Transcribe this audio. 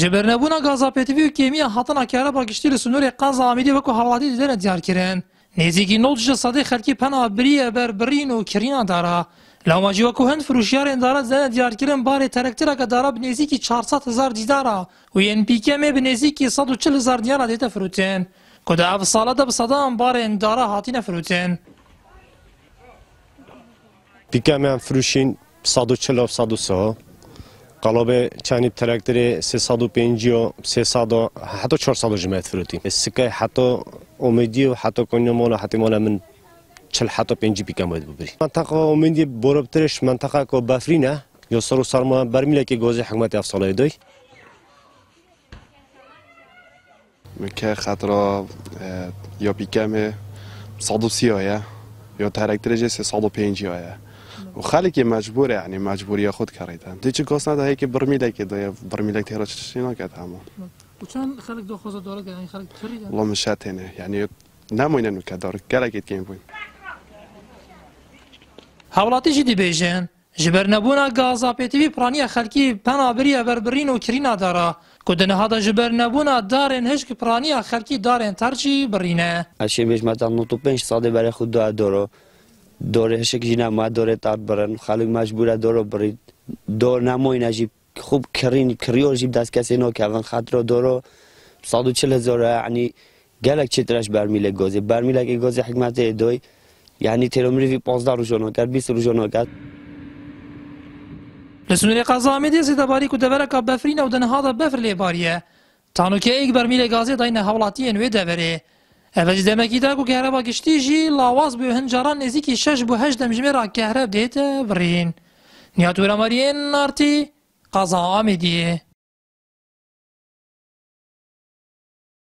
جبرنبونا گازا پتیوی و کیمیا هاتنا کهربا گشتی لسنوری قازا آمیدی وکو حوالاتی دیدن دیار کرن. نزیکی 90 صدی خلکی پنا بریه بر برین و کرینا دارا. لاماجی وکو هند فروشیار اندارت زن دیار کرن بار ترکتره که دارا بنزیکی 400,000 دیدارا و ین پیکه می بنزیکی 140,000 دیارا دیتا فروتن. کده اف ساله ده بصدام بار اندارا هاتین فروتن. پیکه می هم فروشین 140 130 قلاب چانی تراکتور 350 و 300 و حتی 400 جمعیت فروتیم. سکه حتی امیدی و حتی کنیمال و حتی مال من 40 حتی 5 پیکم باید ببری. منطقه امیدی برابرش منطقه که بفرینه یا سر و سرما برمیله که گازی حکومت افساله دای. که خطر یا پیکم 130 آیا یا تراکتور 350 آیا. و خالقی مجبوره یعنی مجبوری خود کردن. دیگه کس نداره که برمیله که برمیله تهران چی نکرد همون. و چند خالق دو خوزه داره که این خالق کریده؟ والله مشتینه یعنی نمونه نکرد داره گلگیت کیم بود. حوالاتی جدی بیشن. جبرنبونا گازا پتیوی پرانی خالقی پنا بریه بر برین و کرینا داره. کدنه هذا جبرنبونا دارن هشک پرانی خالقی دارن ترچی برینه. اشی بیش مثلا 95 ساده برای خود داره. دوره هشک جینا ما دوره تار برن خالق مجبوره دوره برید دور نموین اجیب خوب کریول جیب دست کسی نکردن خاطر دوره 140,000 یعنی گلک چترش برمیله که گازی حکمت ادای یعنی تلمری فی 15 روزانه کرد 20 روزانه کرد. لسنوری قضا میدی زیاد باری که دوره که بفرین و دنها دا بفر لیباریه تانو که ایک برمیله گازی داینه حوالاتی نوی دوره. اولی دمکی دا کو کهربا گشتی جی لاواز به هنجاران نزیکی 6 بو 8 دمجمه کهرب دیت برین. نیاتورا مارین نارتی قضا آمیدیه.